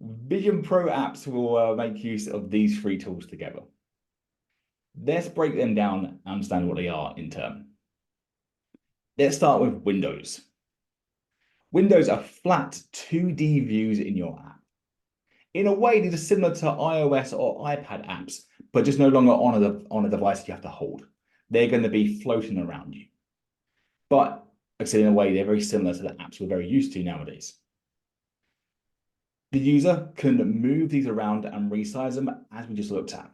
Vision Pro apps will make use of these three tools together. Let's break them down and understand what they are in turn. Let's start with Windows. Windows are flat 2D views in your app. In a way, these are similar to iOS or iPad apps, but just no longer on a device you have to hold. They're going to be floating around you. But, like I said, in a way, they're very similar to the apps we're very used to nowadays. The user can move these around and resize them as we just looked at.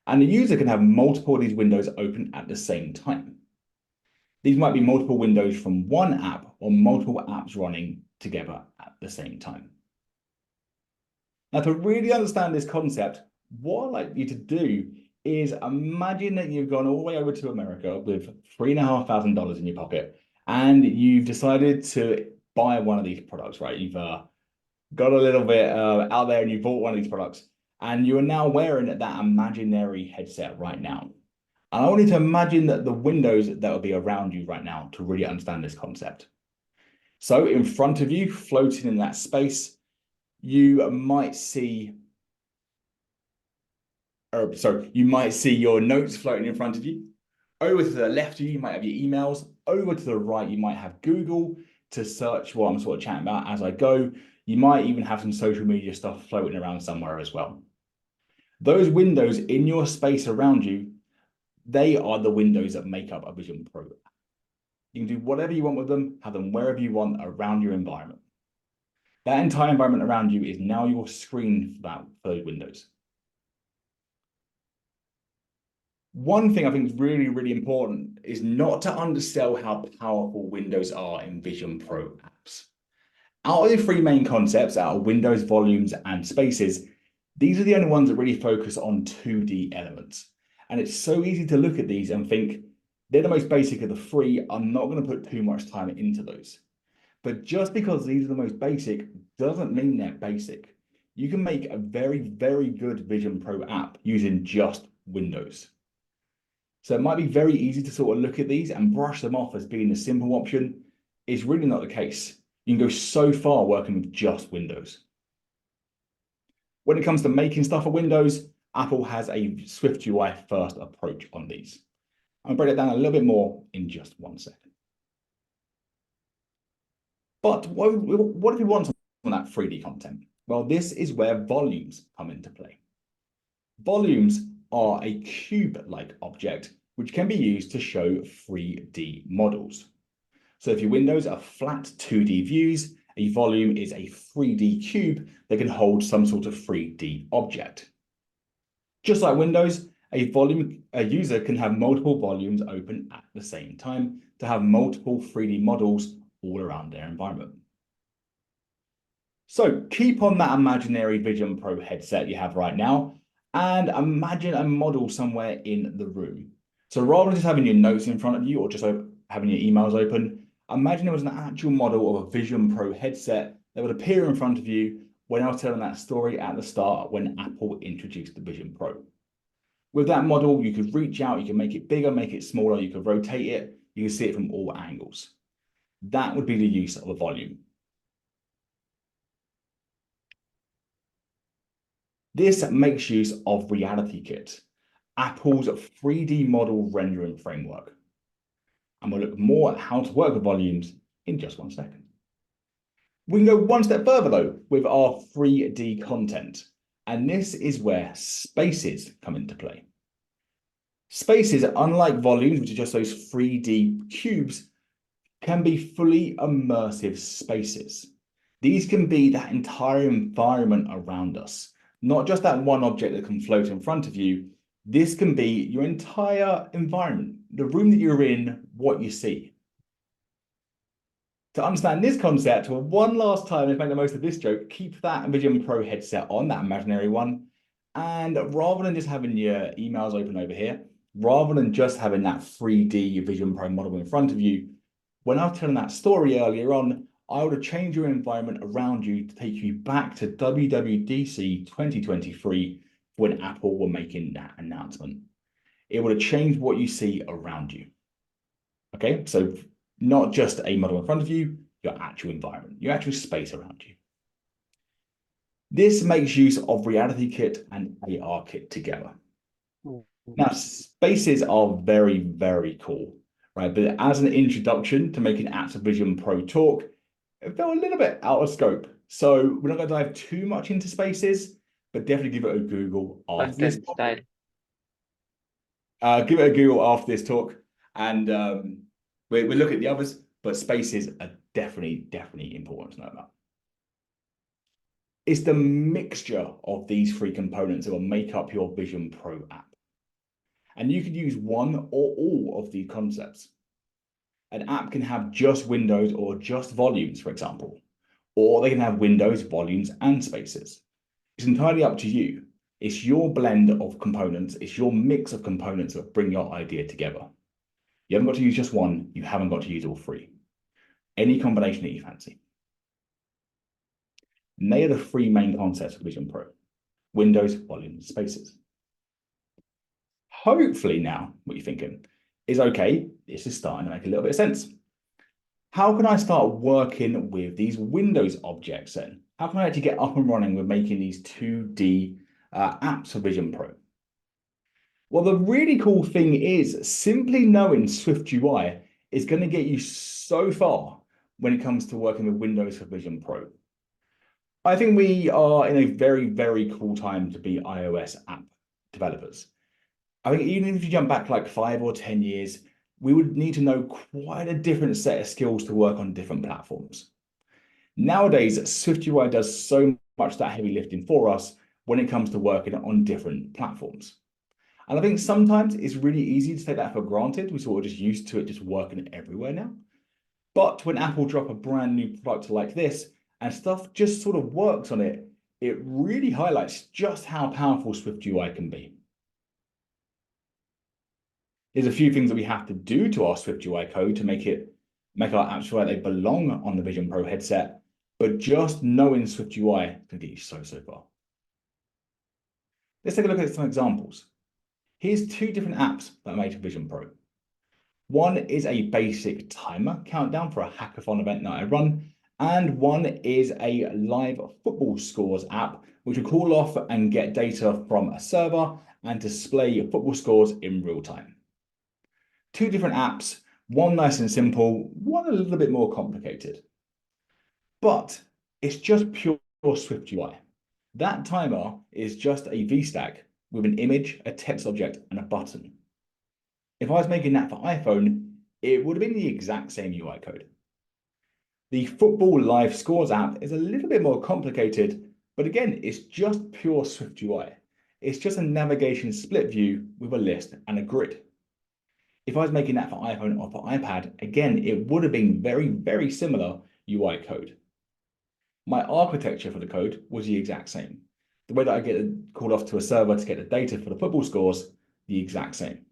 And the user can have multiple of these windows open at the same time. These might be multiple windows from one app or multiple apps running together at the same time. Now, to really understand this concept, what I'd like you to do is imagine that you've gone all the way over to America with $3,500 in your pocket, and you've decided to buy one of these products, right? You've got a little bit out there and you bought one of these products, and you are now wearing that imaginary headset right now. And I want you to imagine that the windows that will be around you right now to really understand this concept. So in front of you, floating in that space, you might see, you might see your notes floating in front of you. Over to the left of you, you might have your emails. Over to the right, you might have Google to search what I'm sort of chatting about as I go. You might even have some social media stuff floating around somewhere as well. Those windows in your space around you, they are the windows that make up a Vision Pro app. You can do whatever you want with them, have them wherever you want around your environment. That entire environment around you is now your screen for those windows. One thing I think is really, really important is not to undersell how powerful Windows are in Vision Pro apps. Out of the three main concepts, out of Windows, volumes, and spaces, these are the only ones that really focus on 2D elements. And it's so easy to look at these and think, they're the most basic of the three, I'm not going to put too much time into those. But just because these are the most basic doesn't mean they're basic. You can make a very, very good Vision Pro app using just Windows. So it might be very easy to sort of look at these and brush them off as being a simple option. It's really not the case. You can go so far working with just Windows. When it comes to making stuff for Windows, Apple has a SwiftUI first approach on these. I'm going to break it down a little bit more in just 1 second. But what if we want some of that 3D content? Well, this is where volumes come into play. Volumes are a cube-like object which can be used to show 3D models. So if your windows are flat 2D views, a volume is a 3D cube that can hold some sort of 3D object. Just like Windows, a user can have multiple volumes open at the same time to have multiple 3D models all around their environment. So keep on that imaginary Vision Pro headset you have right now and imagine a model somewhere in the room. So rather than just having your notes in front of you or just having your emails open, imagine there was an actual model of a Vision Pro headset that would appear in front of you when I was telling that story at the start when Apple introduced the Vision Pro. With that model, you could reach out, you can make it bigger, make it smaller, you could rotate it, you can see it from all angles. That would be the use of a volume. This makes use of RealityKit, Apple's 3D model rendering framework. And we'll look more at how to work with volumes in just 1 second. We can go one step further though with our 3D content. And this is where spaces come into play. Spaces, unlike volumes, which are just those 3D cubes, can be fully immersive spaces. These can be that entire environment around us, not just that one object that can float in front of you. This can be your entire environment, the room that you're in, what you see. To understand this concept, well, one last time, let's make the most of this joke, keep that Vision Pro headset on, that imaginary one, and rather than just having your emails open over here, rather than just having that 3D Vision Pro model in front of you, when I was telling that story earlier on, I would have changed your environment around you to take you back to WWDC 2023 when Apple were making that announcement. It would have changed what you see around you. Okay, so not just a model in front of you, your actual environment, your actual space around you. This makes use of Reality Kit and AR Kit together. Mhm. Now, spaces are very, very cool, right? But as an introduction to making Apps Vision Pro talk, it felt a little bit out of scope. So we're not going to dive too much into spaces, but definitely give it a Google after this Content talk. style. Give it a Google after this talk, and we look at the others, but spaces are definitely important to know about. It's the mixture of these three components that will make up your Vision Pro app. And you could use one or all of these concepts. An app can have just windows or just volumes, for example, or they can have windows, volumes, and spaces. It's entirely up to you. It's your blend of components, it's your mix of components that bring your idea together. You haven't got to use just one, you haven't got to use all three. Any combination that you fancy. And they are the three main concepts of Vision Pro: windows, volumes, spaces. Hopefully now, what you're thinking is, okay, this is starting to make a little bit of sense. How can I start working with these Windows objects then? How can I actually get up and running with making these 2D apps for Vision Pro? Well, the really cool thing is simply knowing Swift UI is going to get you so far when it comes to working with Windows for Vision Pro. I think we are in a very cool time to be iOS app developers. I think even if you jump back like 5 or 10 years, we would need to know quite a different set of skills to work on different platforms. Nowadays, SwiftUI does so much that heavy lifting for us when it comes to working on different platforms. And I think sometimes it's really easy to take that for granted. We're sort of just used to it just working everywhere now. But when Apple drop a brand new product like this and stuff just sort of works on it, it really highlights just how powerful SwiftUI can be. There's a few things that we have to do to our SwiftUI code to make our apps feel like they belong on the Vision Pro headset, but just knowing SwiftUI can get you so far. Let's take a look at some examples. Here's two different apps that are made for Vision Pro. One is a basic timer countdown for a hackathon event that I run, and one is a live football scores app, which will call off and get data from a server and display football scores in real time. Two different apps, one nice and simple, one a little bit more complicated. But it's just pure Swift UI. That timer is just a VStack with an image, a text object, and a button. If I was making that for iPhone, it would have been the exact same UI code. The Football Live Scores app is a little bit more complicated, but again, it's just pure Swift UI. It's just a navigation split view with a list and a grid. If I was making that for iPhone or for iPad, again, it would have been very similar UI code. My architecture for the code was the exact same. The way that I get called off to a server to get the data for the football scores, the exact same.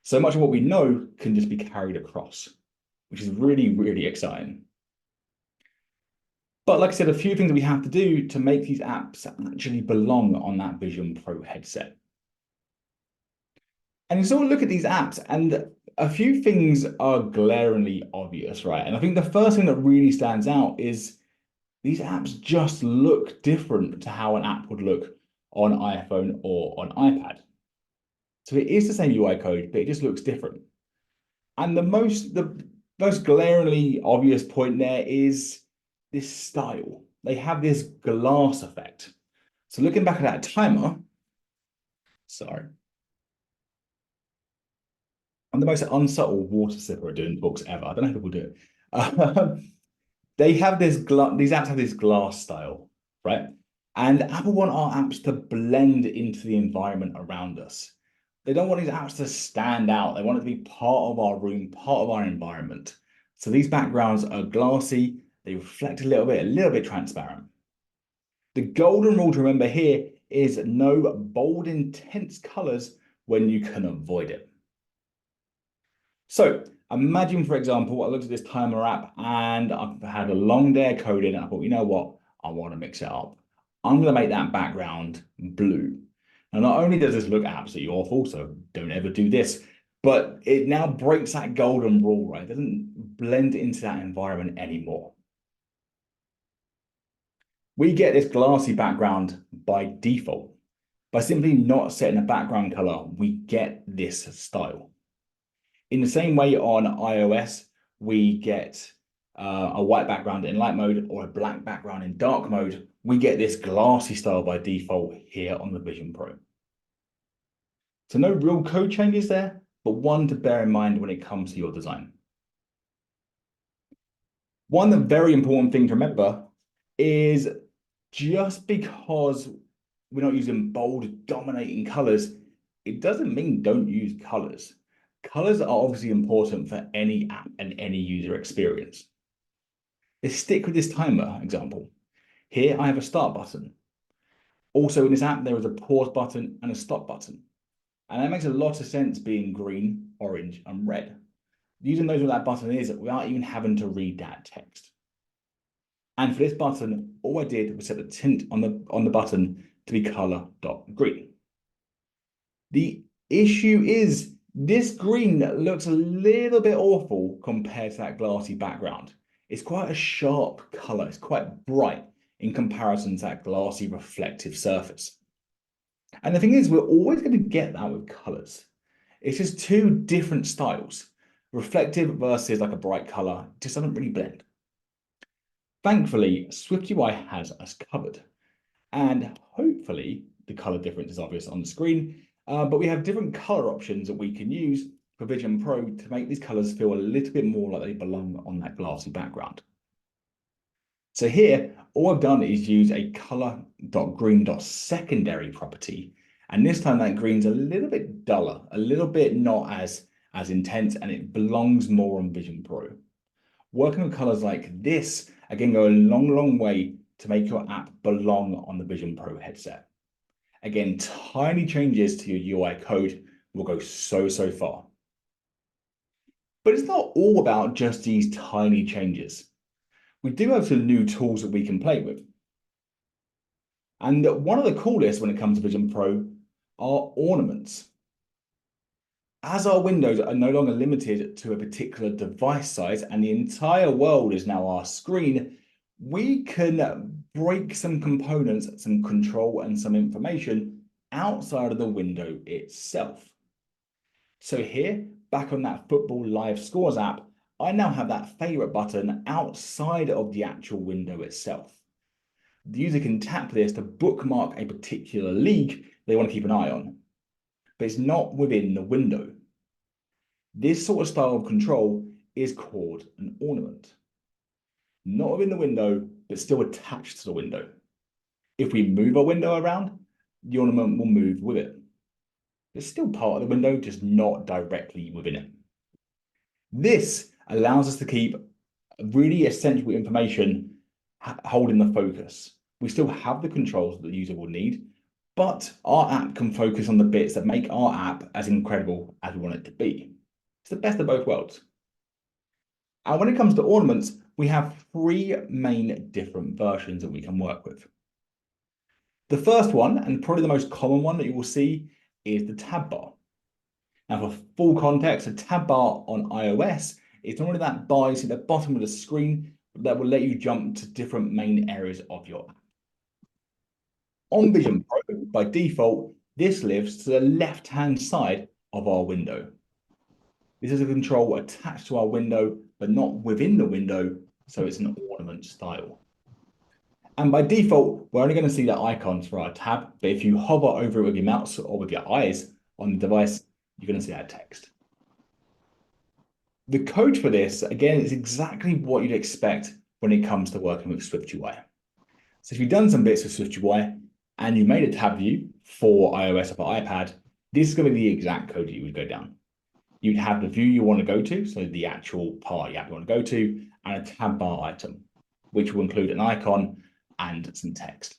So much of what we know can just be carried across, which is really exciting. But like I said, a few things that we have to do to make these apps actually belong on that Vision Pro headset. And you sort of look at these apps, and a few things are glaringly obvious, right? And I think the first thing that really stands out is these apps just look different to how an app would look on iPhone or on iPad. So it is the same UI code, but it just looks different. And the most glaringly obvious point there is this style. They have this glass effect. So looking back at that timer, sorry, I'm the most unsubtle water sipper at doing books ever. I don't know if people do it. They have these apps have this glass style, right? And Apple want our apps to blend into the environment around us. They don't want these apps to stand out. They want it to be part of our room, part of our environment. So these backgrounds are glassy, they reflect a little bit transparent. The golden rule to remember here is no bold, intense colors when you can avoid it. So imagine, for example, I looked at this timer app and I've had a long day of coding and I thought, you know what? I want to mix it up. I'm going to make that background blue. And not only does this look absolutely awful, so don't ever do this, but it now breaks that golden rule, right? It doesn't blend into that environment anymore. We get this glassy background by default. By simply not setting a background color, we get this style. In the same way on iOS, we get a white background in light mode or a black background in dark mode. We get this glassy style by default here on the Vision Pro. So no real code changes there, but one to bear in mind when it comes to your design. One very important thing to remember is just because we're not using bold, dominating colors, it doesn't mean don't use colors. Colors are obviously important for any app and any user experience. Let's stick with this timer example. Here I have a start button. Also in this app, there is a pause button and a stop button. And that makes a lot of sense being green, orange, and red. Using those where that button is without even having to read that text. And for this button, all I did was set the tint on the button to be color.green. The issue is this green looks a little bit awful compared to that glassy background. It's quite a sharp color. It's quite bright in comparison to that glassy reflective surface. And the thing is, we're always going to get that with colors. It's just two different styles. Reflective versus like a bright color just doesn't really blend. Thankfully, SwiftUI has us covered. And hopefully the color difference is obvious on the screen, but we have different color options that we can use for Vision Pro to make these colors feel a little bit more like they belong on that glassy background. So here, all I've done is use a color.green.secondary property. And this time that green's a little bit duller, a little bit not as intense, and it belongs more on Vision Pro. Working with colors like this, again, go a long, long way to make your app belong on the Vision Pro headset. Again, tiny changes to your UI code will go so far. But it's not all about just these tiny changes. We do have some new tools that we can play with. And one of the coolest when it comes to Vision Pro are ornaments. As our windows are no longer limited to a particular device size and the entire world is now our screen, we can break some components, some control and some information outside of the window itself. So here, back on that Football Live Scores app, I now have that favorite button outside of the actual window itself. The user can tap this to bookmark a particular league they want to keep an eye on, but it's not within the window. This sort of style of control is called an ornament. Not within the window, but still attached to the window. If we move our window around, the ornament will move with it. It's still part of the window, just not directly within it. This allows us to keep really essential information holding the focus. We still have the controls that the user will need, but our app can focus on the bits that make our app as incredible as we want it to be. It's the best of both worlds. And when it comes to ornaments, we have three main different versions that we can work with. The first one, and probably the most common one that you will see, is the tab bar. Now, for full context, a tab bar on iOS is normally that bar you see at the bottom of the screen that will let you jump to different main areas of your app. On Vision Pro, by default, this lives to the left-hand side of our window. This is a control attached to our window, but not within the window, so it's an ornament style. And by default, we're only going to see the icons for our tab, but if you hover over it with your mouse or with your eyes on the device, you're going to see that text. The code for this, again, is exactly what you'd expect when it comes to working with SwiftUI. So if you've done some bits with SwiftUI and you made a tab view for iOS or for iPad, this is going to be the exact code that you would go down. You'd have the view you want to go to, so the actual part you want to go to, and a tab bar item, which will include an icon and some text.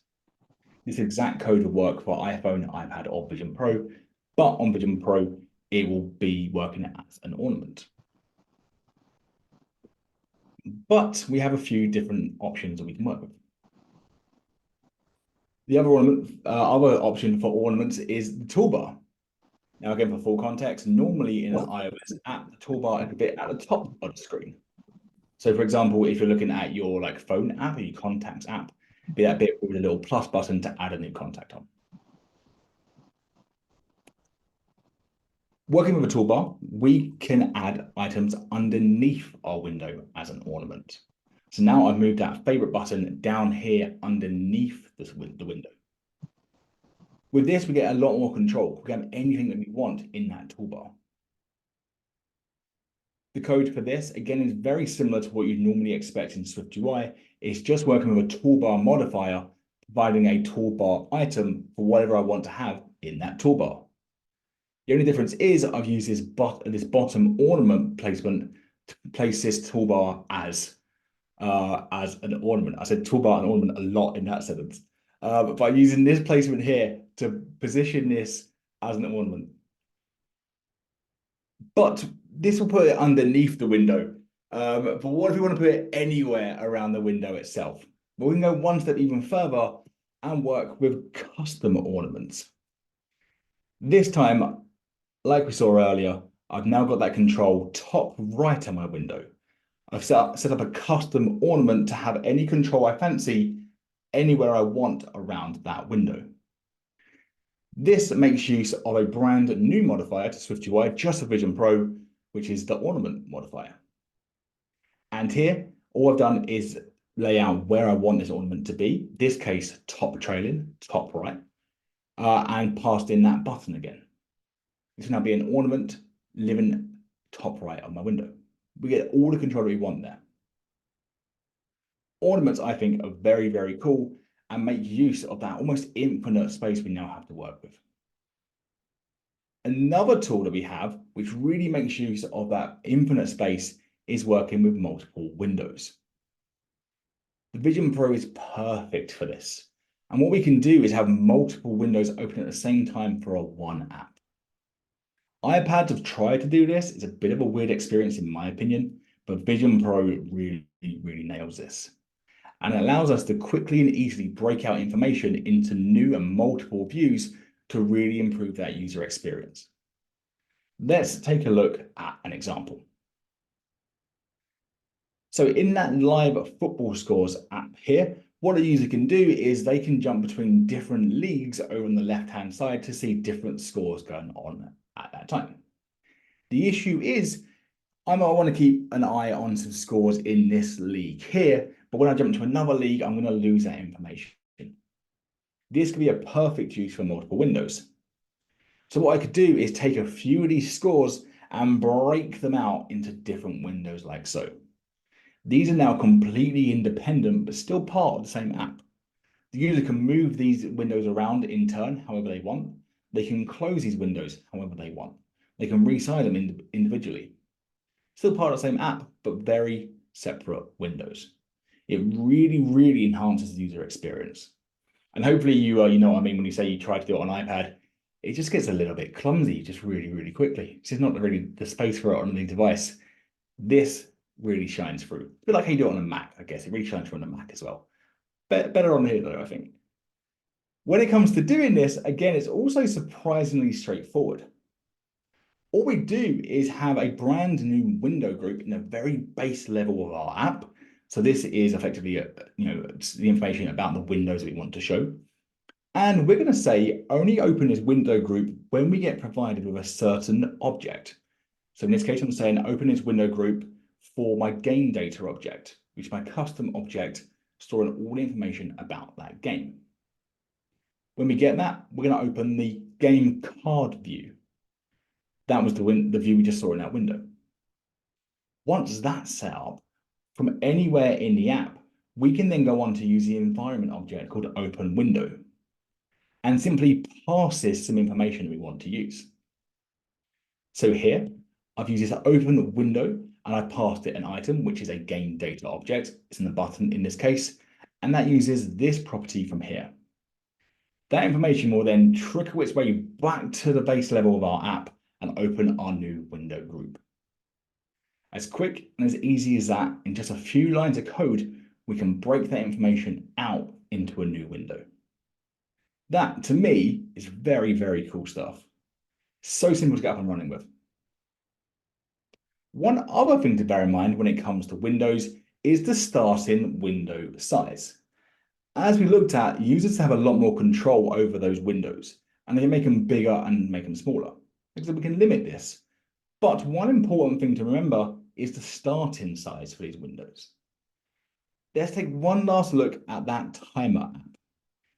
This exact code will work for iPhone, iPad, or Vision Pro, but on Vision Pro, it will be working as an ornament. But we have a few different options that we can work with. The other option for ornaments is the toolbar. Now, again, for full context, normally in an iOS app, the toolbar is a bit at the top of the screen. So, for example, if you're looking at your phone app or your contacts app, Be that bit with a little plus button to add a new contact on. Working with a toolbar, we can add items underneath our window as an ornament. So now I've moved that favorite button down here underneath the window. With this, we get a lot more control. We can have anything that we want in that toolbar. The code for this, again, is very similar to what you'd normally expect in SwiftUI. It's just working with a toolbar modifier, providing a toolbar item for whatever I want to have in that toolbar. The only difference is I've used this bottom ornament placement to place this toolbar as an ornament. I said toolbar and ornament a lot in that sentence. By using this placement here to position this as an ornament. But this will put it underneath the window. But what if we want to put it anywhere around the window itself? Well, we can go one step even further and work with custom ornaments. This time, like we saw earlier, I've now got that control top right on my window. I've set up a custom ornament to have any control I fancy anywhere I want around that window. This makes use of a brand new modifier to SwiftUI just for Vision Pro, which is the ornament modifier. And here, all I've done is lay out where I want this ornament to be, this case, top trailing, top right, and passed in that button again. This will now be an ornament living top right on my window. We get all the control that we want there. Ornaments, I think, are very, very cool and make use of that almost infinite space we now have to work with. Another tool that we have, which really makes use of that infinite space, is working with multiple windows. The Vision Pro is perfect for this. And what we can do is have multiple windows open at the same time for a one app. iPads have tried to do this. It's a bit of a weird experience in my opinion, but Vision Pro really, really nails this. And it allows us to quickly and easily break out information into new and multiple views to really improve that user experience. Let's take a look at an example. So in that live football scores app here, what a user can do is they can jump between different leagues over on the left-hand side to see different scores going on at that time. The issue is I might want to keep an eye on some scores in this league here, but when I jump to another league, I'm going to lose that information. This could be a perfect use for multiple windows. So what I could do is take a few of these scores and break them out into different windows like so. These are now completely independent, but still part of the same app. The user can move these windows around in turn, however they want. They can close these windows however they want. They can resize them individually. Still part of the same app, but very separate windows. It really, really enhances the user experience. And hopefully you know what I mean when you say you try to do it on iPad, it just gets a little bit clumsy just really, really quickly. It's just not really the space for it on the device. This really shines through. A bit like how you do it on a Mac, I guess. It really shines through on a Mac as well. Better on here though, I think. When it comes to doing this, again, it's also surprisingly straightforward. All we do is have a brand new window group in the very base level of our app. So this is effectively, the information about the windows that we want to show. And we're going to say only open this window group when we get provided with a certain object. So in this case, I'm saying open this window group for my game data object, which is my custom object storing all the information about that game. When we get that, we're going to open the game card view. That was the view we just saw in that window. Once that's set up, from anywhere in the app, we can then go on to use the environment object called open window and simply pass this some information we want to use. So here, I've used this open window and I passed it an item, which is a game data object. It's in the button in this case, and that uses this property from here. That information will then trickle its way back to the base level of our app and open our new window group. As quick and as easy as that, in just a few lines of code, we can break that information out into a new window. That, to me, is very, very cool stuff. So simple to get up and running with. One other thing to bear in mind when it comes to windows is the starting window size. As we looked at, users have a lot more control over those windows, and they can make them bigger and make them smaller. Because we can limit this. But one important thing to remember is the starting size for these windows. Let's take one last look at that timer app.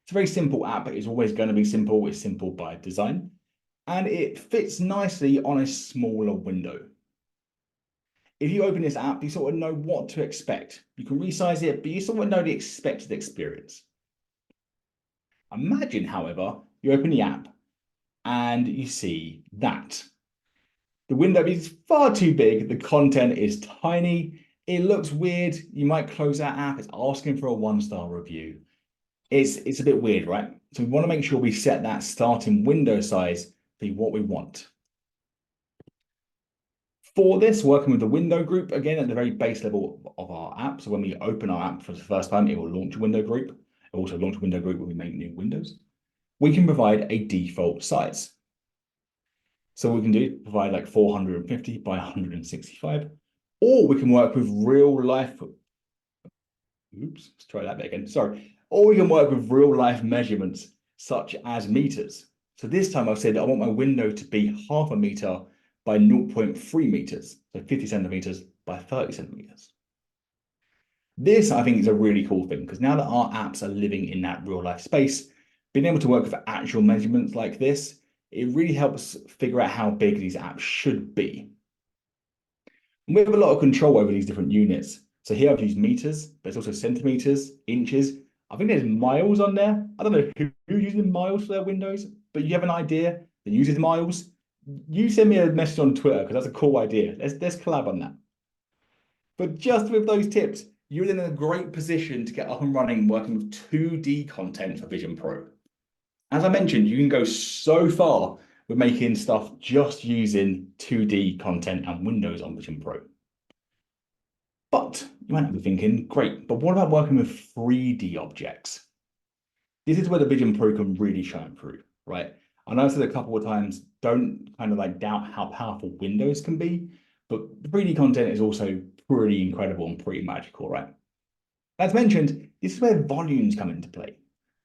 It's a very simple app. It's always going to be simple. It's simple by design, and it fits nicely on a smaller window. If you open this app, you sort of know what to expect. You can resize it, but you sort of know the expected experience. Imagine, however, you open the app and you see that the window is far too big, the content is tiny, it looks weird. You might close that app, it's asking for a 1-star review. It's a bit weird, right? So we want to make sure we set that starting window size for what we want. For this, working with the window group, again, at the very base level of our app. So when we open our app for the first time, it will launch a window group. It will also launch a window group when we make new windows. We can provide a default size. So we can provide like 450 by 165, or we can work with real life. Oops, let's try that bit again. Sorry. Or we can work with real life measurements such as meters. So this time I've said I want my window to be 0.5 meter by 0.3 meters, so 50 centimeters by 30 centimeters. This, I think, is a really cool thing because now that our apps are living in that real life space, being able to work with actual measurements like this, it really helps figure out how big these apps should be. And we have a lot of control over these different units. So here I've used meters, but it's also centimeters, inches. I think there's miles on there. I don't know who's using miles for their windows, but you have an idea that uses miles, you send me a message on Twitter because that's a cool idea. Let's collab on that. But just with those tips, you're in a great position to get up and running working with 2D content for Vision Pro. As I mentioned, you can go so far with making stuff just using 2D content and Windows on Vision Pro. But you might be thinking, great, but what about working with 3D objects? This is where the Vision Pro can really shine through, right? I know I said a couple of times, don't kind of like doubt how powerful Windows can be, but 3D content is also pretty incredible and pretty magical, right? As mentioned, this is where volumes come into play.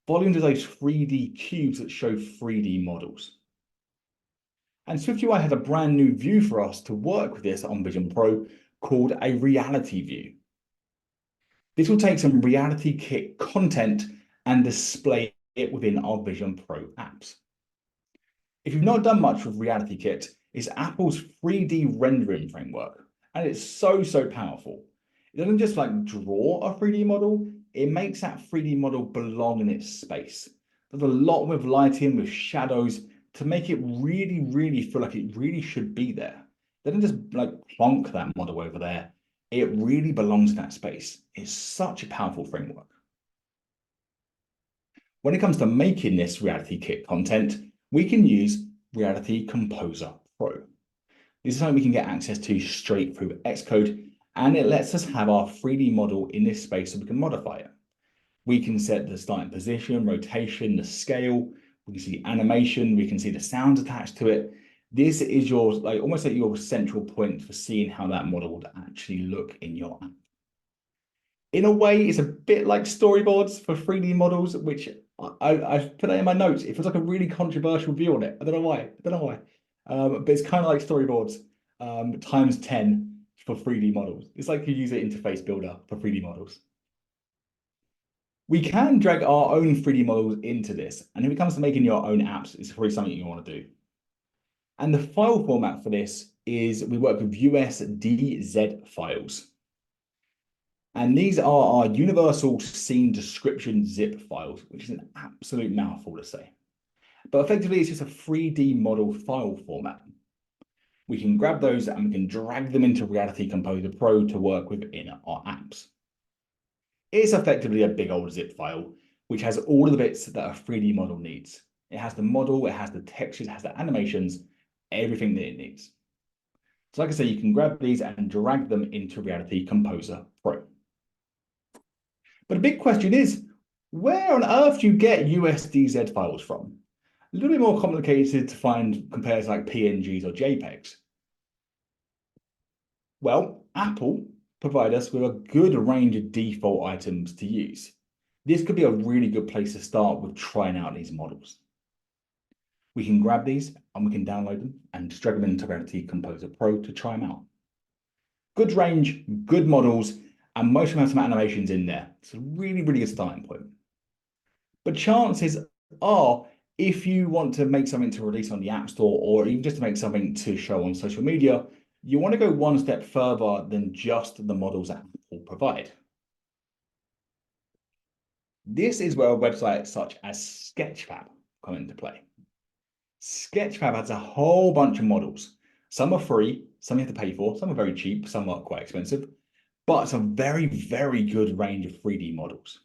Volumes are those 3D cubes that show 3D models. And SwiftUI has a brand new view for us to work with this on Vision Pro called a reality view. This will take some reality kit content and display it within our Vision Pro apps. If you've not done much with Reality Kit, it's Apple's 3D rendering framework, and it's so powerful. It doesn't just like draw a 3D model, it makes that 3D model belong in its space. There's a lot with lighting, with shadows, to make it really feel like it really should be there. They don't just like plonk that model over there. It really belongs in that space. It's such a powerful framework. When it comes to making this Reality Kit content, we can use Reality Composer Pro. This is something we can get access to straight through Xcode, and it lets us have our 3D model in this space so we can modify it. We can set the starting position, rotation, the scale, we can see the animation, we can see the sounds attached to it. This is your like almost like your central point for seeing how that model would actually look in your app. In a way, it's a bit like storyboards for 3D models, which I put that in my notes. It feels like a really controversial view on it. I don't know why. But it's kind of like storyboards times 10 for 3D models. It's like you use an interface builder for 3D models. We can drag our own 3D models into this. And if it comes to making your own apps, it's probably something you want to do. And the file format for this is we work with USDZ files. And these are our universal scene description zip files, which is an absolute mouthful to say. But effectively, it's just a 3D model file format. We can grab those and we can drag them into Reality Composer Pro to work within our apps. It's effectively a big old zip file, which has all of the bits that a 3D model needs. It has the model, it has the textures, it has the animations, everything that it needs. So like I say, you can grab these and drag them into Reality Composer Pro. But a big question is, where on earth do you get USDZ files from? A little bit more complicated to find compared to like PNGs or JPEGs. Well, Apple provide us with a good range of default items to use. This could be a really good place to start with trying out these models. We can grab these and we can download them and just drag them into Reality Composer Pro to try them out. Good range, good models, and most of them have some animations in there. It's a really, really good starting point. But chances are, if you want to make something to release on the App Store or even just to make something to show on social media, you want to go one step further than just the models that Apple provide. This is where websites such as Sketchfab come into play. Sketchfab has a whole bunch of models. Some are free, some you have to pay for, some are very cheap, some are quite expensive, but it's a very, very good range of 3D models.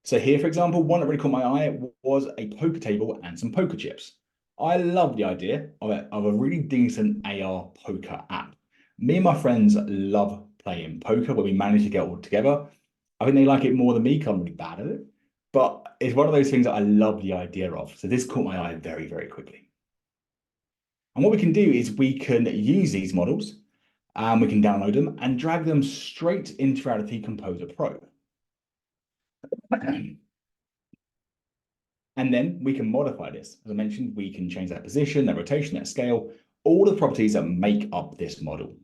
So here, for example, one that really caught my eye was a poker table and some poker chips. I love the idea of a really decent AR poker app. Me and my friends love playing poker when we manage to get all together. I think they like it more than me because I'm really bad at it. But it's one of those things that I love the idea of. So this caught my eye very, very quickly. And what we can do is we can use these models and we can download them and drag them straight into Reality Composer Pro. And then we can modify this. As I mentioned, we can change that position, that rotation, that scale, all the properties that make up this model.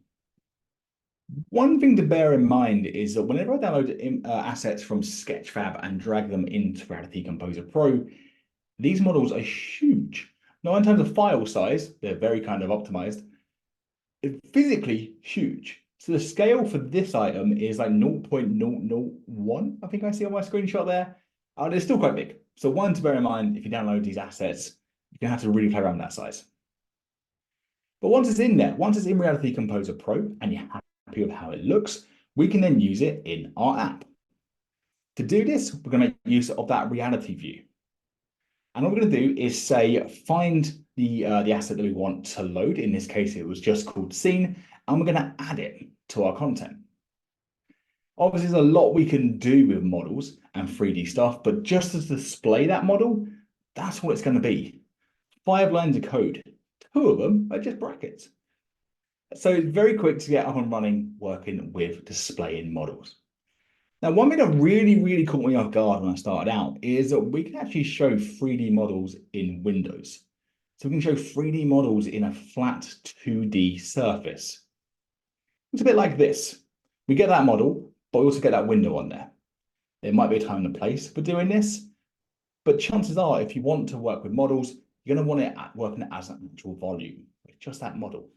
One thing to bear in mind is that whenever I download assets from Sketchfab and drag them into Reality Composer Pro, these models are huge. Now, in terms of file size, they're very kind of optimized. It's physically huge. So the scale for this item is like 0.001, I think I see on my screenshot there. It's still quite big. So one to bear in mind, if you download these assets, you're going to have to really play around with that size. But once it's in there, once it's in Reality Composer Pro and you're happy with how it looks, we can then use it in our app. To do this, we're going to make use of that reality view. And what we're going to do is say, find the asset that we want to load. In this case, it was just called scene, and we're going to add it to our content. Obviously, there's a lot we can do with models and 3D stuff, but just to display that model, that's what it's going to be. 5 lines of code. 2 of them are just brackets. So it's very quick to get up and running working with displaying models. Now, one thing that really, really caught me off guard when I started out is that we can actually show 3D models in Windows. So we can show 3D models in a flat 2D surface. It's a bit like this. We get that model, but we also get that window on there. There might be a time and a place for doing this, but chances are, if you want to work with models, you're going to want it working as an actual volume, with just that model.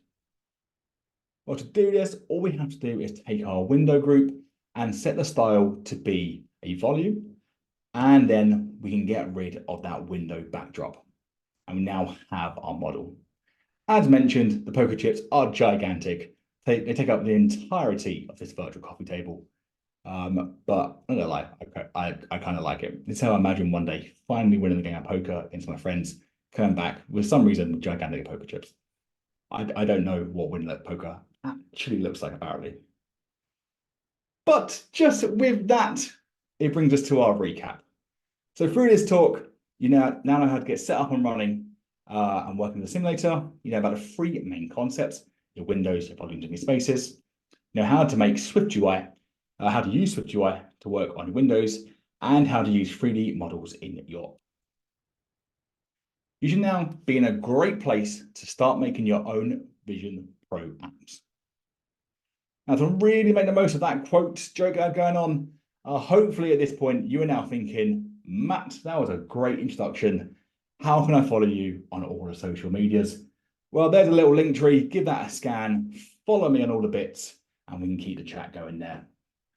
Well, to do this, all we have to do is take our window group and set the style to be a volume, and then we can get rid of that window backdrop. And we now have our model. As mentioned, the poker chips are gigantic. They take up the entirety of this virtual coffee table. But I'm not gonna lie, I kind of like it. It's how I imagine one day finally winning the game of poker against my friends, coming back with some reason gigantic poker chips. I don't know what winning at poker actually looks like apparently. But just with that, it brings us to our recap. So through this talk, you now know how to get set up and running and working with the simulator. You know about the 3 main concepts: your windows, your volumes, and your spaces. You know how to make SwiftUI, how to use SwiftUI to work on your windows, and how to use 3D models in your. You should now be in a great place to start making your own Vision Pro apps. Now, to really make the most of that quote joke I had going on, hopefully at this point you are now thinking, Matt, that was a great introduction. How can I follow you on all the social medias? Well, there's a little link tree. Give that a scan. Follow me on all the bits, and we can keep the chat going there.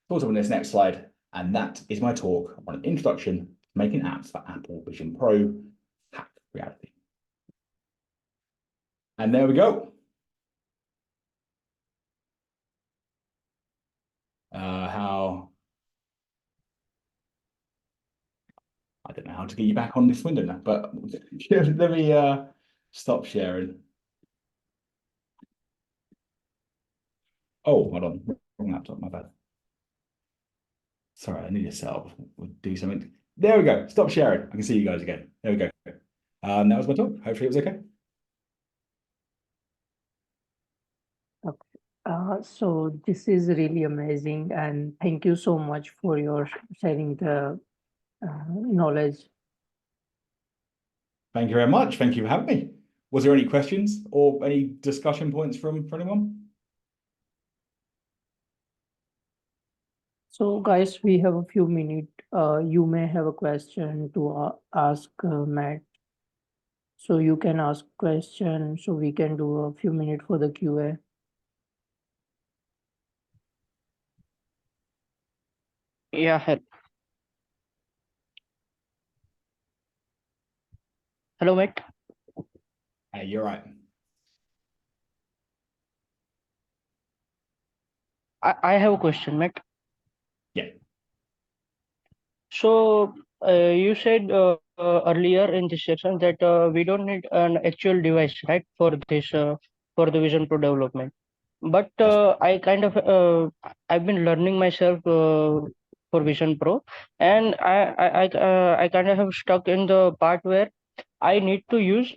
Also on this next slide, and that is my talk on an introduction to making apps for Apple Vision Pro, Hack Reality. And there we go. I don't know how to get you back on this window now, but let me stop sharing. Oh, hold on, wrong laptop, my bad. Sorry, I need to set up, do something. There we go, stop sharing. I can see you guys again. There we go. That was my talk. Hopefully it was okay. So this is really amazing, and thank you so much for your sharing the knowledge. Thank you very much. Thank you for having me. Was there any questions or any discussion points from anyone? So, guys, we have a few minutes. You may have a question to ask Matt. So you can ask question. So we can do a few minutes for the QA. Yeah, hello, mate. Hey, you're right. I have a question, mate. Yeah. So you said earlier in this section that we don't need an actual device, right, for this for the Vision Pro development. But That's I kind of I've been learning myself for Vision Pro, and I kind of have stuck in the part where I need to use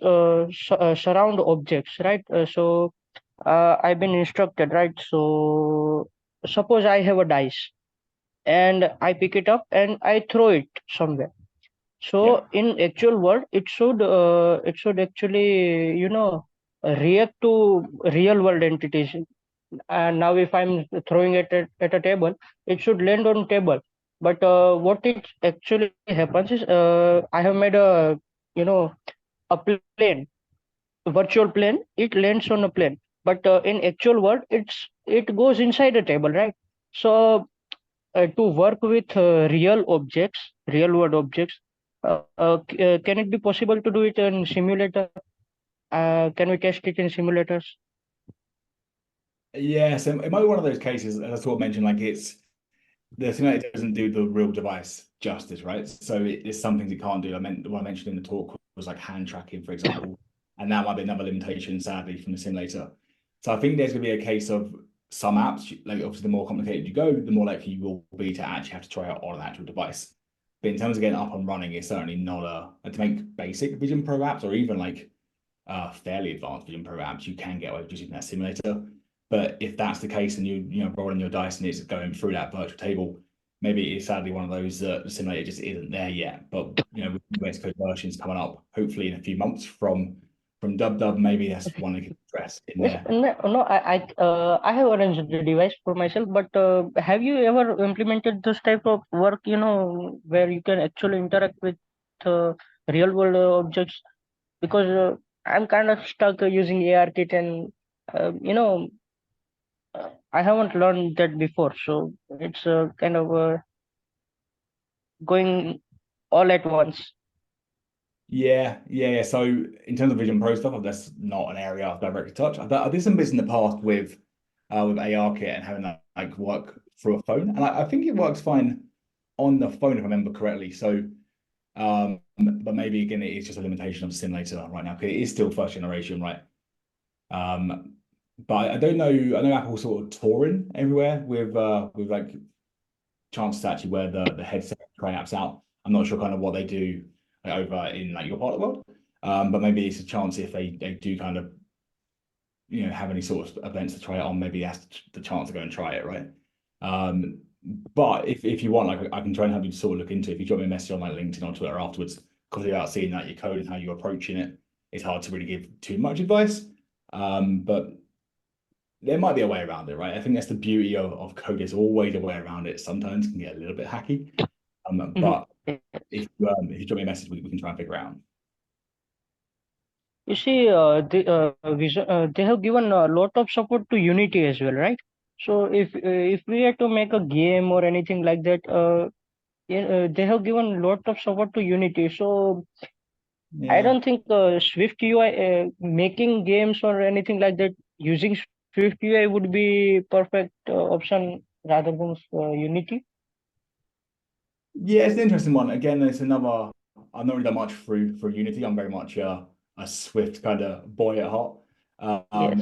surround objects, right? I've been instructed, right? So suppose I have a dice and I pick it up and I throw it somewhere. yeah. So in actual world, it should actually react to real world entities. And now if I'm throwing it at a table, it should land on table. But what it actually happens is I have made you know a plane, virtual plane. It lands on a plane, but in actual world, it goes inside a table, right? So to work with real objects, real world objects, can it be possible to do it in simulator? Can we test it in simulators? Yeah, so it might be one of those cases, as I sort of mentioned, like the simulator doesn't do the real device justice, right? So it's some things it can't do. I meant what I mentioned in the talk was like hand tracking, for example, and that might be another limitation, sadly, from the simulator. So I think there's going to be a case of some apps, like obviously the more complicated you go, the more likely you will be to actually have to try it on an actual device. But in terms of getting up and running, it's certainly not to make basic Vision Pro apps or even like fairly advanced Vision Pro apps, you can get away with just using that simulator. But if that's the case and you rolling your dice and it's going through that virtual table, maybe it's sadly one of those that the simulator just isn't there yet. But with the West Code versions coming up, hopefully in a few months from Dub, maybe that's one they can address in Yes, there. no, no, I have arranged the device for myself, but have you ever implemented this type of work, where you can actually interact with real world objects? Because I'm kind of stuck using ARKit, and uh, I haven't learned that before, so it's kind of going all at once. Yeah. So in terms of Vision Pro stuff, that's not an area I've directly touched. I did some bits in the past with ARKit and having that like work through a phone, and I think it works fine on the phone if I remember correctly. So, but maybe again, it is just a limitation of the simulator right now because it is still first generation, right? Um, but I don't know. I know Apple's sort of touring everywhere with like chance to actually wear the headset, try apps out. I'm not sure kind of what they do like, over in like your part of the world, but maybe it's a chance if they do kind of have any sort of events to try it on. Maybe that's the chance to go and try it, right? But if you want, like I can try and help you to sort of look into it. If you drop me a message on my LinkedIn or Twitter afterwards, because without seeing that your code and how you're approaching it, it's hard to really give too much advice. But there might be a way around it, right? I think that's the beauty of code. There's always a way around it. Sometimes it can get a little bit hacky. Mhm. But if you drop me a message, we can try and figure it out. You see, they have given a lot of support to Unity as well, right? So if we had to make a game or anything like that, they have given a lot of support to Unity. So I Yeah. don't think Swift UI making games or anything like that using Swift UI would be perfect option rather than Unity. Yeah, it's an interesting one. Again, it's another. I've not really done much through Unity. I'm very much a Swift kind of boy at heart. Yes, Um,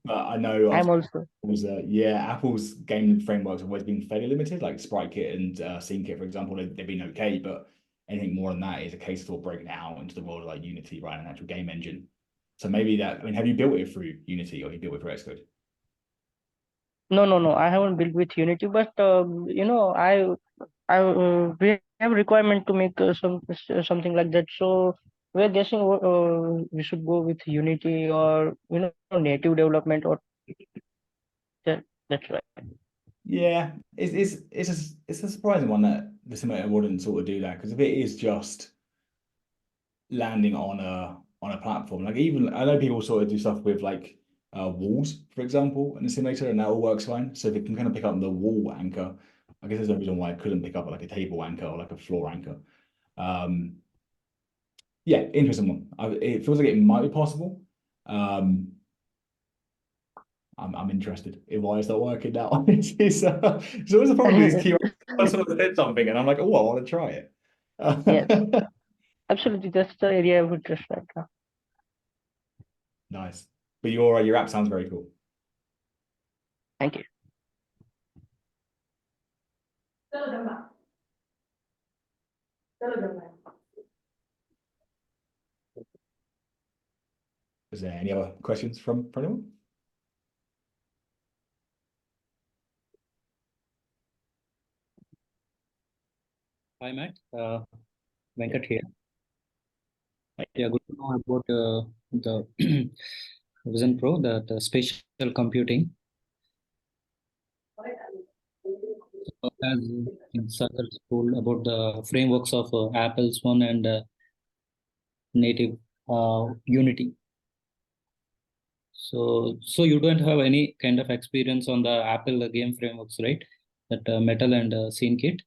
but I know I'm also. Apple's game frameworks have always been fairly limited, like SpriteKit and SceneKit, for example. They've been okay, but anything more than that is a case for breaking it out into the world of like Unity, right, an actual game engine. So maybe that. I mean, have you built it through Unity or you built it through Xcode? No. I haven't built with Unity, but we have requirement to make something like that. So we're guessing we should go with Unity or native development or that. That's right. Yeah, it's a surprising one that the simulator wouldn't sort of do that, because if it is just landing on a platform, like even I know people sort of do stuff with like walls, for example, in the simulator, and that all works fine. So if it can kind of pick up the wall anchor, I guess there's no reason why it couldn't pick up like a table anchor or like a floor anchor. Um, yeah, interesting one. It feels like it might be possible. Um, I'm interested in why it's not working now. It's always a problem with these keywords. Someone said something, and I'm like, oh, I want to try it. Yeah, absolutely. That's the area of interest right now. Nice. But your app sounds very cool. Thank you. Is there any other questions from anyone? Hi, Matt. Venkat here. Yeah, good to know about the Vision Pro, the spatial computing. As in Sagar told about the frameworks of Apple's one and native Unity. So you don't have any kind of experience on the Apple game frameworks, right? That Metal and SceneKit.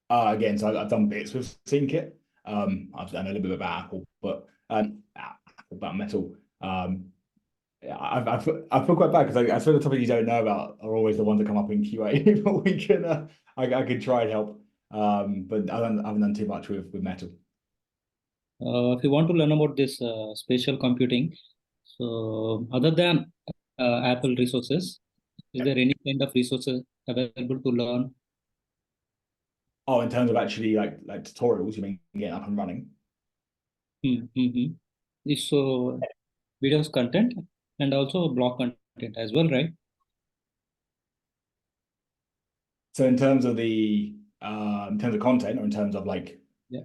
Again, so I've done bits with SceneKit. I've done a little bit about Apple, but about Metal. Yeah, I feel quite bad because I swear the topics you don't know about are always the ones that come up in QA. But we can I could try and help. But I haven't done too much with Metal. If you want to learn about this spatial computing, so other than Apple resources, is there any kind of resources available to learn? Oh, in terms of actually like tutorials, you mean getting up and running? So videos content and also blog content as well, right? So in terms of content, or in terms of like, Yeah.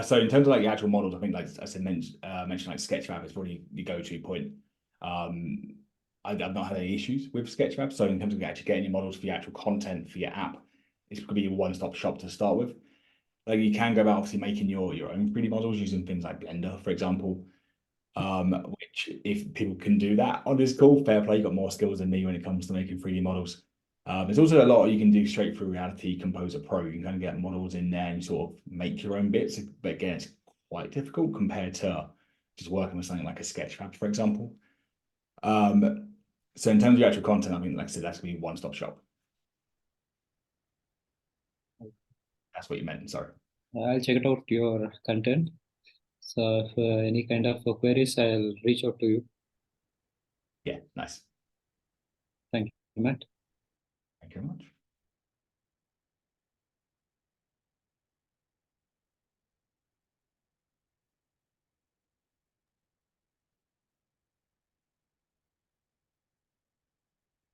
So in terms of like the actual models, I think like I said mentioned like Sketchfab is probably the go-to point. I've not had any issues with Sketchfab. So in terms of actually getting your models for your actual content for your app, it's going to be a one-stop shop to start with. Like you can go about obviously making your own 3D models using things like Blender, for example. Which if people can do that on this call, fair play, you've got more skills than me when it comes to making 3D models. There's also a lot you can do straight through Reality Composer Pro. You can kind of get models in there and sort of make your own bits. But again, it's quite difficult compared to just working with something like a Sketchfab, for example. So in terms of your actual content, I mean, like I said, that's going to be one-stop shop. That's what you meant, sorry. I'll check it out your content. So if any kind of queries, I'll reach out to you. Yeah, nice. Thank you, Matt. Thank you very much.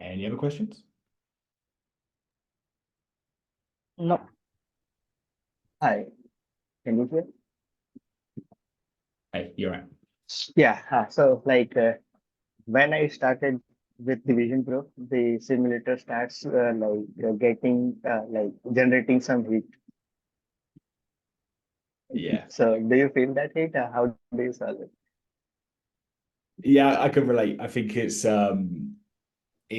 Any other questions? No. Hi, can you hear? Hey, you're right. Yeah, so like when I started with the Vision Pro, the simulator starts getting like generating some heat. Yeah. So do you feel that heat? How do you solve it? Yeah, I can relate. I think it's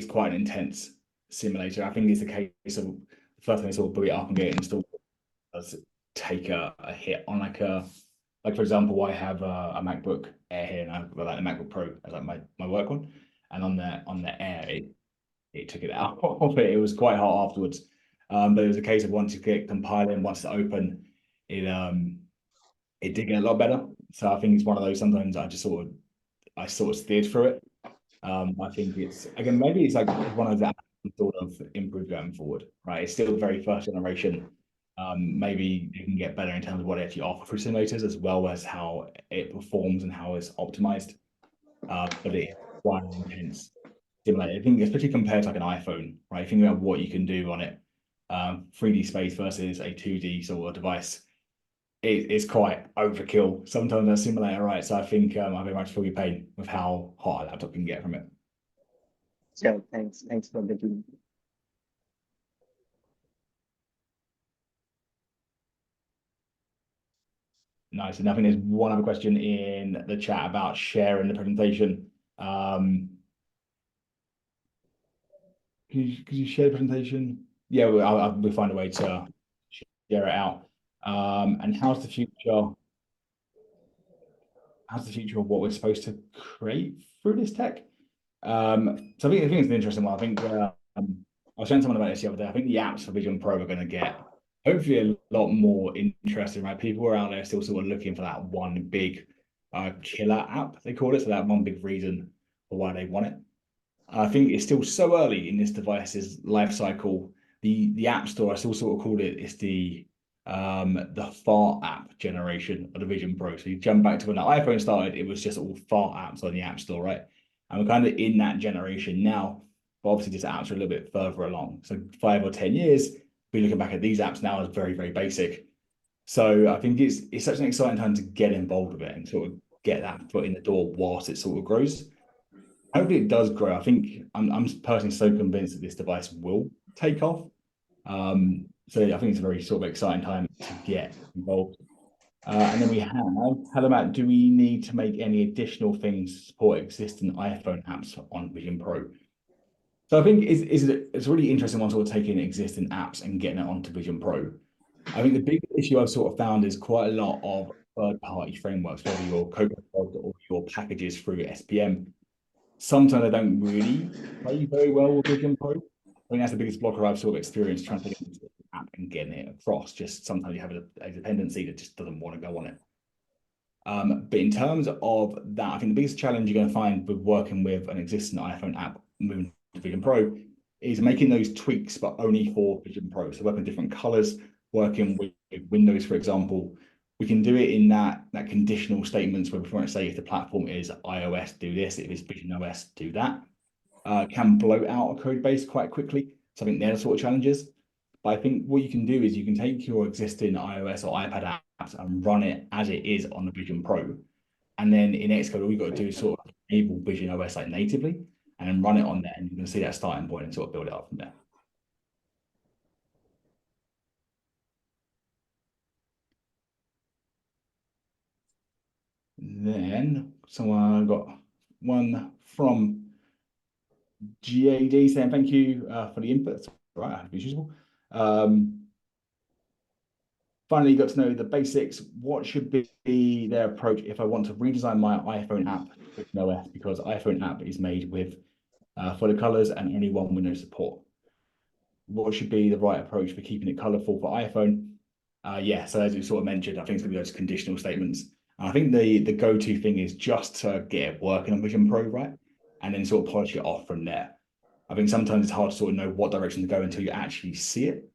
quite an intense simulator. I think it's a case of the first time it's all boot it up and get it installed does take a hit on like for example, I have a MacBook Air here and I've got like the MacBook Pro as like my work one, and on the Air it took it out of it. It was quite hard afterwards. But it was a case of once you get compiling, once it's open, it did get a lot better. So I think it's one of those sometimes I sort of steered through it. I think it's again maybe it's like one of that sort of improve going forward, right? It's still very first generation. Maybe you can get better in terms of what it actually offers through simulators, as well as how it performs and how it's optimized. But quite an intense simulator. I think especially compared to like an iPhone, right? Think about what you can do on it. 3D space versus a 2D sort of device. It's quite overkill sometimes a simulator, right? So I think I very much feel your pain with how hot a laptop can get from it. Sure, thanks for the team. Nice. And I think there's one other question in the chat about sharing the presentation. Could you share the presentation? Yeah, we'll find a way to share it out. And how's the future? How's the future of what we're supposed to create through this tech? So I think it's an interesting one. I think I was saying someone about this the other day. I think the apps for Vision Pro are going to get hopefully a lot more interesting, right? People are out there still sort of looking for that one big killer app, they call it. So that one big reason for why they want it. I think it's still so early in this device's life cycle. The App Store, I still sort of call it, it's the fart app generation of the Vision Pro. So you jump back to when the iPhone started, it was just all fart apps on the App Store, right? And we're kind of in that generation now, but obviously these apps are a little bit further along. So 5 or 10 years, we're looking back at these apps now as very, very basic. So I think it's such an exciting time to get involved with it and sort of get that foot in the door whilst it sort of grows. Hopefully it does grow. I think I'm personally so convinced that this device will take off. So I think it's a very sort of exciting time to get involved. And then we have, hello Matt, do we need to make any additional things to support existing iPhone apps on Vision Pro? So I think it's a really interesting one, sort of taking existing apps and getting it onto Vision Pro. I think the big issue I've sort of found is quite a lot of third-party frameworks, whether your Copilot or your packages through SPM. Sometimes they don't really play very well with Vision Pro. I think that's the biggest blocker I've sort of experienced trying to get into the app and getting it across. Just sometimes you have a dependency that just doesn't want to go on it. But in terms of that, I think the biggest challenge you're going to find with working with an existing iPhone app moving to Vision Pro is making those tweaks, but only for Vision Pro. So working with different colors, working with Windows, for example. We can do it in that conditional statements where we want to say if the platform is iOS, do this, if it's Vision OS, do that. Can bloat out a code base quite quickly. So I think they're the sort of challenges. But I think what you can do is you can take your existing iOS or iPad apps and run it as it is on the Vision Pro. And then in Xcode, all you've got to do is sort of enable Vision OS like natively and then run it on there. And you can see that starting point and sort of build it up from there. Then someone got one from GAD saying thank you for the input. Right, I have to be usable. Finally, got to know the basics. What should be their approach if I want to redesign my iPhone app with OS because iPhone app is made with for the colors and only one Windows support? What should be the right approach for keeping it colorful for iPhone? Yeah, so as you sort of mentioned, I think it's going to be those conditional statements. And I think the go-to thing is just to get it working on Vision Pro, right? And then sort of polish it off from there. I think sometimes it's hard to sort of know what direction to go until you actually see it.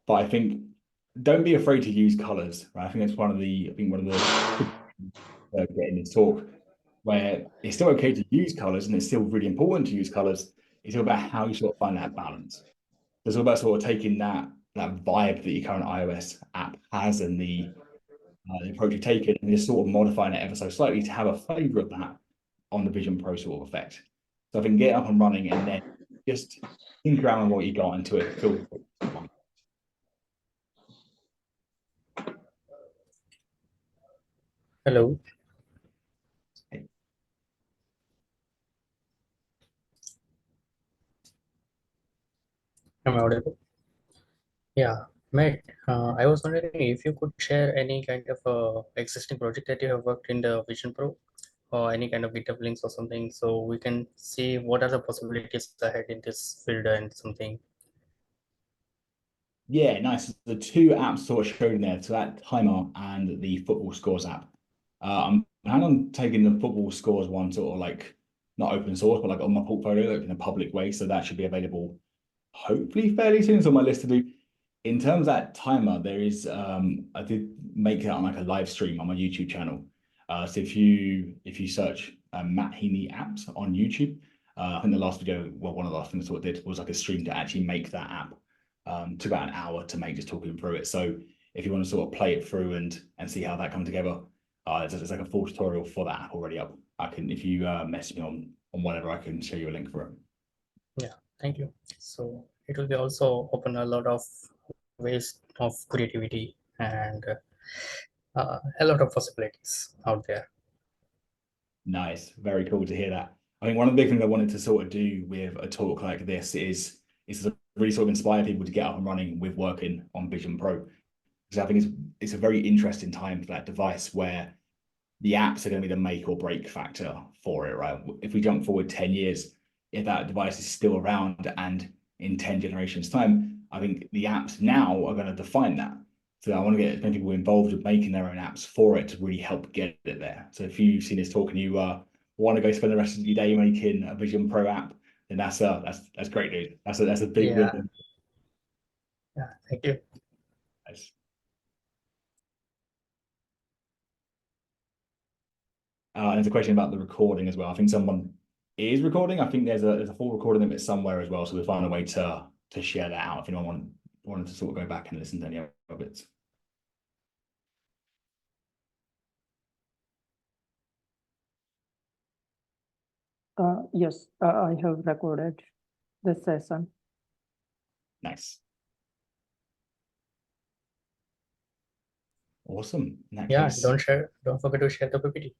But I think don't be afraid to use colors, right? I think that's one of the getting this talk where it's still okay to use colors and it's still really important to use colors. It's all about how you sort of find that balance. It's all about sort of taking that vibe that your current iOS app has and the approach you've taken and just sort of modifying it ever so slightly to have a flavor of that on the Vision Pro sort of effect. So if I can get up and running and then just think around what you got into it, feel Hello. Am I audible? Yeah, Matt, I was wondering if you could share any kind of existing project that you have worked in the Vision Pro or any kind of GitHub links or something so we can see what are the possibilities ahead in this field and something. Yeah, nice. The two apps sort of showed in there, so that timer and the football scores app. I'm planning on taking the football scores one sort of like not open source, but like on my portfolio, like in a public way. So that should be available hopefully fairly soon. It's on my list to do. In terms of that timer, there is I did make it on like a live stream on my YouTube channel. So if you search Matt Heaney apps on YouTube. I think the last video, well, one of the last things I sort of did was like a stream to actually make that app. Took about an hour to make, just talking through it. So if you want to sort of play it through and see how that comes together, there's like a full tutorial for that app already up. I can, if you message me on whatever, I can show you a link for it. Yeah, thank you. So it will be also open a lot of ways of creativity and a lot of possibilities out there. Nice, very cool to hear that. I think one of the big things I wanted to sort of do with a talk like this is to really sort of inspire people to get up and running with working on Vision Pro. Because I think it's a very interesting time for that device where the apps are going to be the make or break factor for it, right? If we jump forward 10 years, if that device is still around and in 10 generations time, I think the apps now are going to define that. So I want to get as many people involved with making their own apps for it to really help get it there. So if you've seen this talk and you want to go spend the rest of your day making a Vision Pro app, then that's great news. That's a big win. Yeah, thank you. Nice. There's a question about the recording as well. I think someone is recording. I think there's a full recording of it somewhere as well. So we'll find a way to share that out if anyone wanted to sort of go back and listen to any of it. Yes, I have recorded this session. Nice. Awesome. In that Yeah, case, don't forget to share the PPT.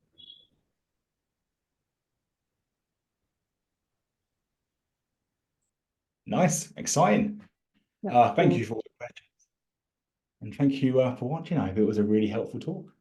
nice, exciting. Yeah, Thank so- you for all the questions. And thank you for watching. I hope it was a really helpful talk.